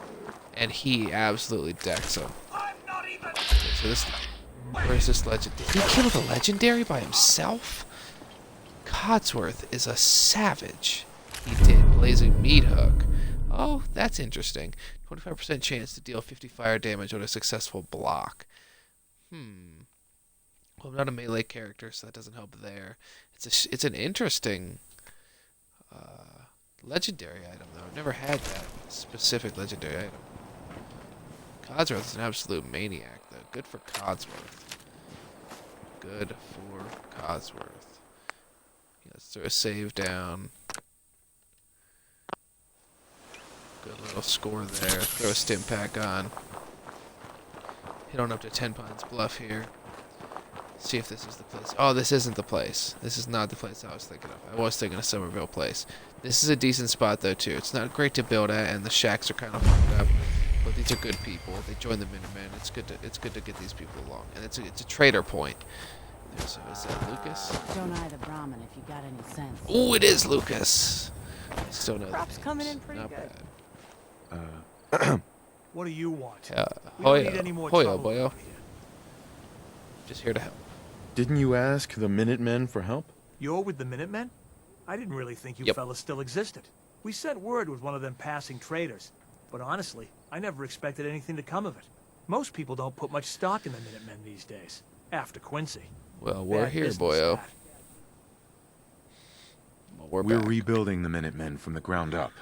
S1: And he absolutely decks him. Okay, so this... Where's this legendary? He killed a legendary by himself? Codsworth is a savage. He did. Blazing Meat Hook. Oh, that's interesting. 25% chance to deal 50 fire damage on a successful block. Well, I'm not a melee character, so that doesn't help there. It's an interesting legendary item, though. I've never had that specific legendary item. Codsworth is an absolute maniac, though. Good for Codsworth. Good for Codsworth. Let's throw a save down. Good little score there. Throw a stim pack on. Head on up to 10 Pines Bluff here. See if this is the place. Oh, this isn't the place. This is not the place I was thinking of. I was thinking of Somerville Place. This is a decent spot, though, too. It's not great to build at, and the shacks are kind of fucked up. But these are good people. They join the Minutemen. It's good to get these people along. And it's a trader point. So is that Lucas?
S10: Don't eye the Brahmin if you got any sense.
S1: Ooh, it is Lucas. I still know
S7: Crops
S1: the
S7: coming
S1: names.
S7: in pretty
S1: Not
S7: good.
S1: bad.
S3: What do you want?
S1: Yeah.
S3: We don't need any more
S1: Hoyo,
S3: trouble
S1: boyo.
S3: around here.
S1: Just here to help.
S6: Didn't you ask the Minutemen for help?
S3: You're with the Minutemen? I didn't really think you
S1: Yep.
S3: fellas still existed. We sent word with one of them passing traders. But honestly, I never expected anything to come of it. Most people don't put much stock in the Minutemen these days. After Quincy.
S1: Well, we're
S3: Bad
S1: here,
S3: business,
S1: boyo.
S3: that.
S1: Well,
S6: We're
S1: back.
S6: rebuilding the Minutemen from the ground up.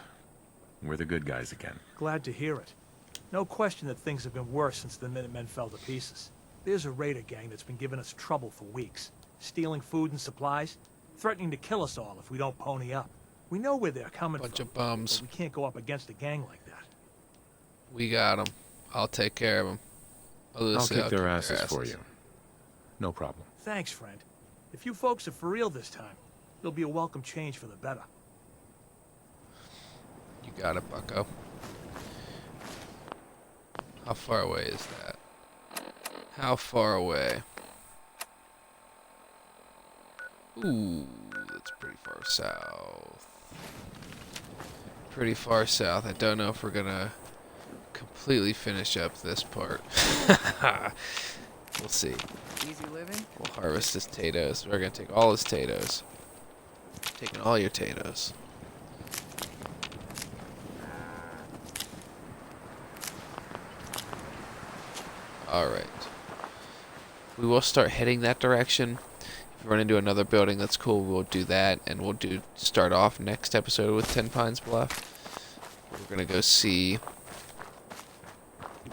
S6: We're the good guys again.
S3: Glad to hear it. No question that things have been worse since the Minutemen fell to pieces. There's a raider gang that's been giving us trouble for weeks. Stealing food and supplies, threatening to kill us all if we don't pony up. We know where they're coming
S1: Bunch
S3: from,
S1: of bums.
S3: but we can't go up against a gang like that.
S1: We got them. I'll take care of them.
S6: I'll kick their asses for you. No problem.
S3: Thanks, friend. If you folks are for real this time, it'll be a welcome change for the better.
S1: You got it, bucko. How far away is that? How far away? Ooh, that's pretty far south. Pretty far south. I don't know if we're gonna completely finish up this part. We'll see.
S8: Easy living?
S1: We'll harvest his potatoes. We're gonna take all his potatoes. Taking all your potatoes. Alright. We will start heading that direction. If we run into another building that's cool, we'll do that. And we'll start off next episode with 10 Pines Bluff. We're gonna go see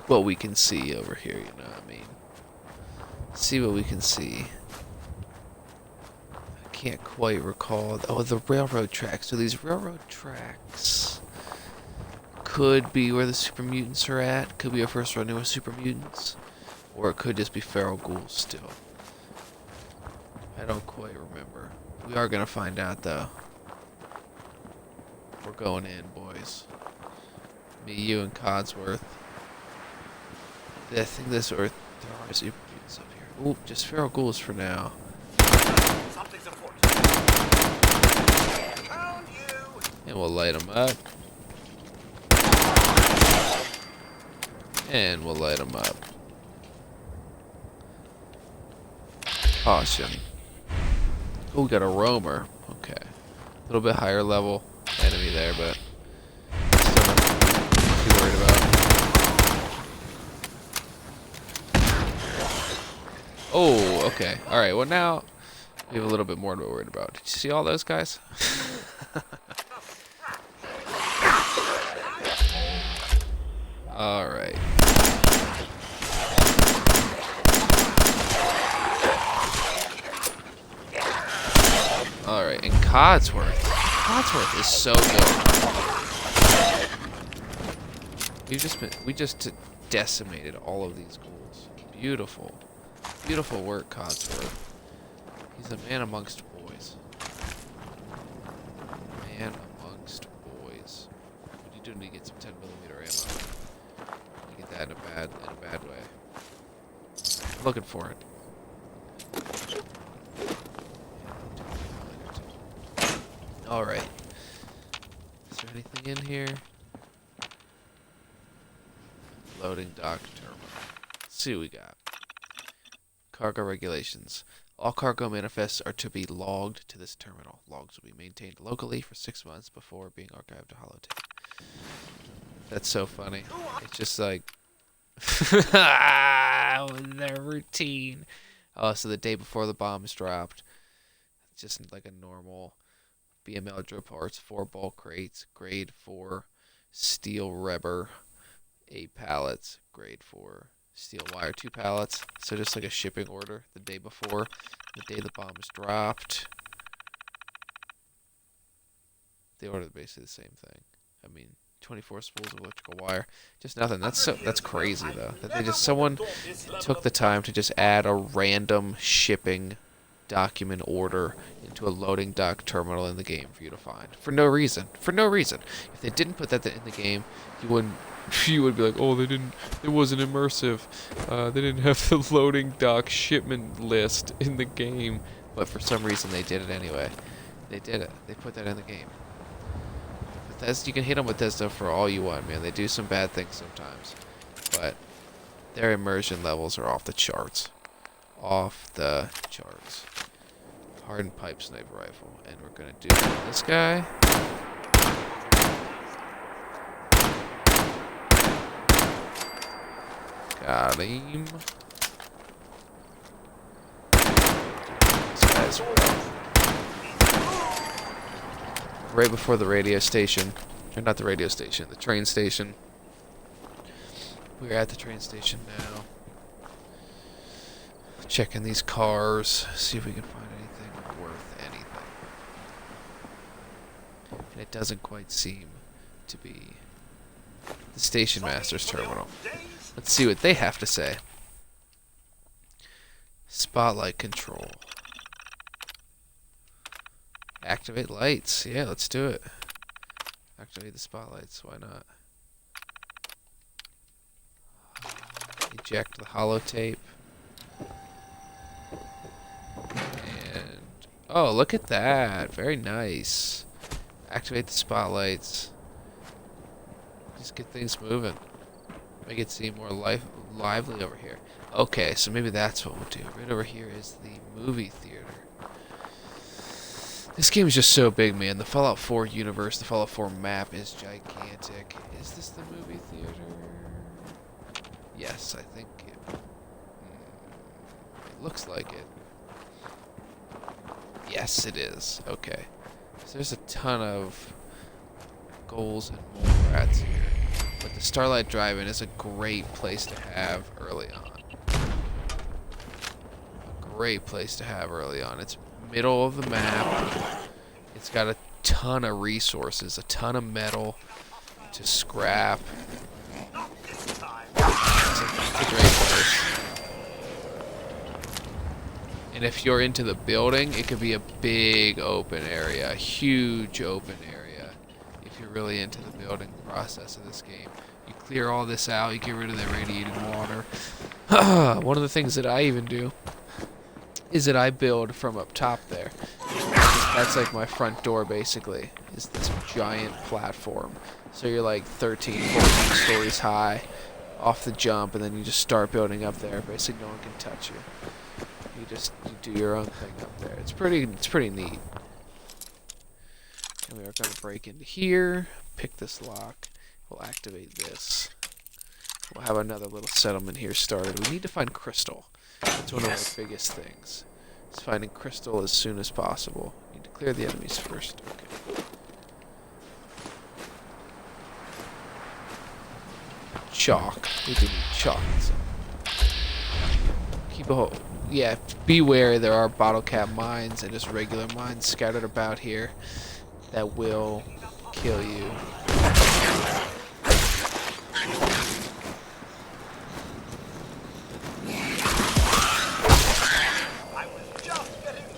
S1: what we can see over here, you know what I mean? See what we can see. I can't quite recall. Oh, the railroad tracks. So these railroad tracks could be where the super mutants are at. Could be our first run into super mutants. Or it could just be feral ghouls still. I don't quite remember. We are going to find out though. We're going in, boys. Me, you, and Codsworth. I think this, or there are super mutants up here. Oop, just feral ghouls for now.
S2: Something's afoot. Found you!
S1: And we'll light them up. And we'll light them up. Caution. Oh, we got a roamer. Okay. A little bit higher level enemy there, but still nothing too worried about. Oh, okay. Alright, well now we have a little bit more to be worried about. Did you see all those guys? Alright. Alright, and Codsworth. Codsworth is so good. We just decimated all of these ghouls. Beautiful. Beautiful work, Codsworth. He's a man amongst boys. Man amongst boys. What do you do to get some 10mm ammo? You get that in a bad way. I'm looking for it. Alright. Is there anything in here? Loading dock terminal. Let's see what we got. Cargo regulations. All cargo manifests are to be logged to this terminal. Logs will be maintained locally for 6 months before being archived to holotape. That's so funny. It's just like their routine. Oh, so the day before the bombs dropped, it's just like a normal BML drill parts, 4 bulk crates, grade 4 steel rubber, 8 pallets, grade 4 steel wire, 2 pallets. So just like a shipping order the day before, the day the bombs dropped. They ordered basically the same thing. I mean, 24 spools of electrical wire, just nothing. That's crazy though. That they just someone took the time to just add a random shipping document order into a loading dock terminal in the game for you to find for no reason. For no reason. If they didn't put that in the game, you would be like, oh, it wasn't immersive. They didn't have the loading dock shipment list in the game, but for some reason they did it anyway. They did it. They put that in the game. But Bethesda, you can hate on Bethesda for all you want, man. They do some bad things sometimes, but their immersion levels are off the charts. Off the charts. Hardened pipe sniper rifle, and we're gonna do this guy. Got him. This guy's right before the radio station. Or not the radio station, the train station. We're at the train station now. Checking these cars, see if we can find anything worth anything. And it doesn't quite seem to be the station master's terminal. Let's see what they have to say. Spotlight control. Activate lights. Yeah, let's do it. Activate the spotlights. Why not? Eject the holotape. And oh, look at that. Very nice. Activate the spotlights. Just get things moving. Make it seem more lively over here. Okay, so maybe that's what we'll do. Right over here is the movie theater. This game is just so big, man. The Fallout 4 universe, the Fallout 4 map is gigantic. Is this the movie theater? Yes, I think it looks like it. Yes, it is. Okay. So there's a ton of goals and mole rats here. But the Starlight Drive-In is a great place to have early on. A great place to have early on. It's middle of the map. It's got a ton of resources, a ton of metal to scrap. It's a great place. And if you're into the building, it could be a big open area, a huge open area. If you're really into the building process of this game, you clear all this out, you get rid of that radiated water. One of the things that I even do is that I build from up top there. That's like my front door, basically, is this giant platform. So you're like 13, 14 stories high off the jump, and then you just start building up there. Basically, no one can touch you. You do your own thing up there. It's pretty neat. And we are going to break into here, pick this lock. We'll activate this. We'll have another little settlement here started. We need to find crystal. That's one of our biggest things. It's finding crystal as soon as possible. Need to clear the enemies first. Okay. Chalk. We do need chalk. So. Keep a hold. Yeah, beware. There are bottle cap mines and just regular mines scattered about here that will kill you.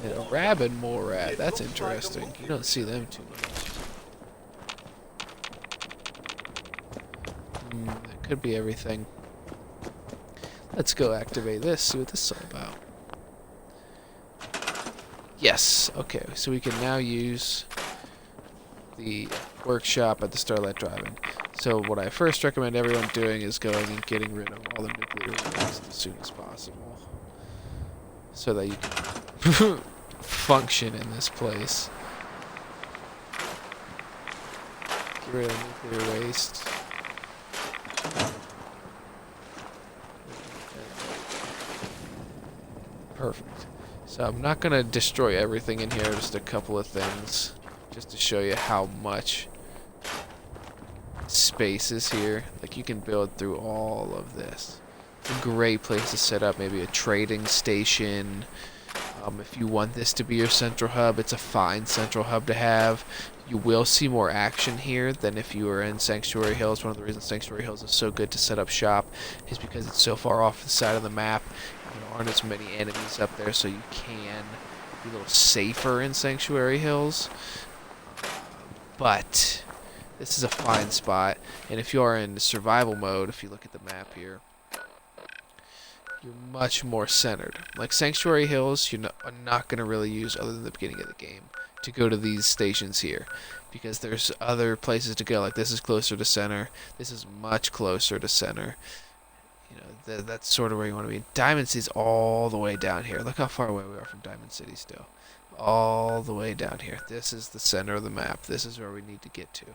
S1: And a rabid mole rat. That's interesting. You don't see them too much. That could be everything. Let's go activate this, see what this is all about. Yes, okay, so we can now use the workshop at the Starlight Drive-In. So what I first recommend everyone doing is going and getting rid of all the nuclear waste as soon as possible. So that you can function in this place. Get rid of nuclear waste. Perfect. So I'm not going to destroy everything in here, just a couple of things, just to show you how much space is here. Like, you can build through all of this. It's a great place to set up maybe a trading station. If you want this to be your central hub, it's a fine central hub to have. You will see more action here than if you were in Sanctuary Hills. One of the reasons Sanctuary Hills is so good to set up shop is because it's so far off the side of the map. There aren't as many enemies up there, so you can be a little safer in Sanctuary Hills. But this is a fine spot, and if you are in survival mode, if you look at the map here, you're much more centered. Like Sanctuary Hills, are not going to really use, other than the beginning of the game, to go to these stations here, because there's other places to go. Like this is closer to center. This is much closer to center. You know, that's sort of where you want to be. Diamond City's all the way down here. Look how far away we are from Diamond City still. All the way down here. This is the center of the map. This is where we need to get to.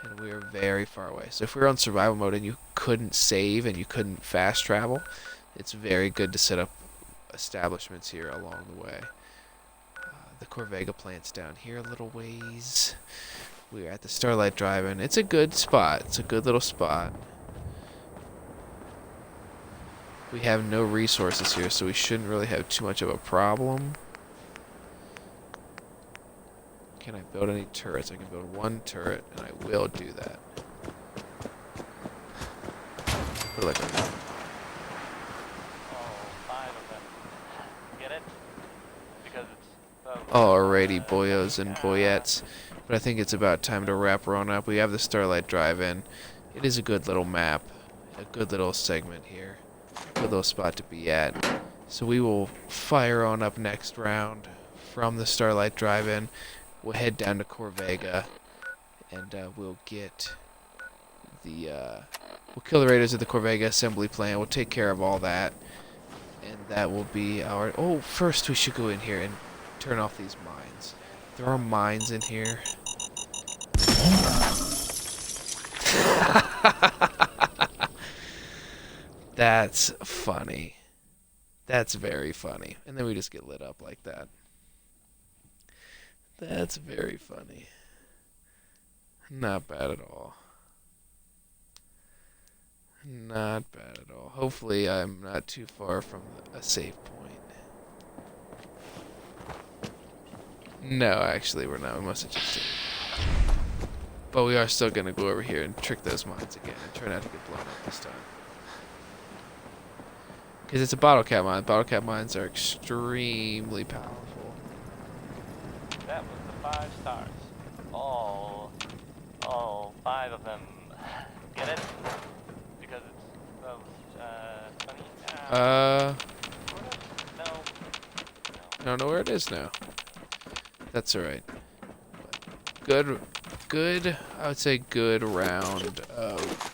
S1: And we are very far away. So if we were on survival mode and you couldn't save and you couldn't fast travel, it's very good to set up establishments here along the way. The Corvega plant's down here a little ways. We're at the Starlight Drive-In. It's a good spot. It's a good little spot. We have no resources here, so we shouldn't really have too much of a problem. Can I build any turrets? I can build one turret, and I will do that. Put like a... Alrighty, boyos and boyettes. But I think it's about time to wrap on up. We have the Starlight Drive-In. It is a good little map. A good little segment here. A good little spot to be at. So we will fire on up next round from the Starlight Drive-In. We'll head down to Corvega. And we'll get the... we'll kill the raiders at the Corvega assembly plant. We'll take care of all that. And that will be our... Oh, first we should go in here and turn off these mines. There are mines in here. That's funny. That's very funny. And then we just get lit up like that. That's very funny. Not bad at all. Not bad at all. Hopefully I'm not too far from a safe point. No, actually we're not. We must have just... But we are still going to go over here and trick those mines again and try not to get blown up this time. Because it's a bottle cap mine. Bottle cap mines are extremely powerful.
S8: That was the 5 stars. All 5 of them. Get it? Because it's funny. No.
S1: I don't know where it is now. That's alright. Good, I would say good round of...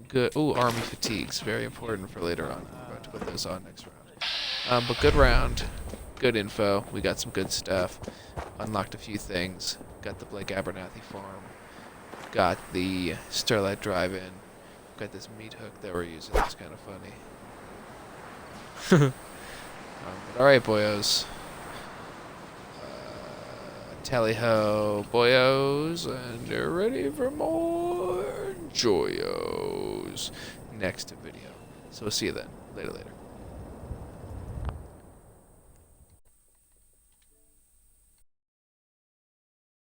S1: Good, ooh, army fatigues, very important for later on. We're about to put those on next round. But good round, good info, we got some good stuff. Unlocked a few things, got the Blake Abernathy farm, got the Starlight Drive-In, got this meat hook that we're using, that's kind of funny. Alright, boyos. Tally-ho, boyos, and you're ready for more joyos next video. So we'll see you then. Later.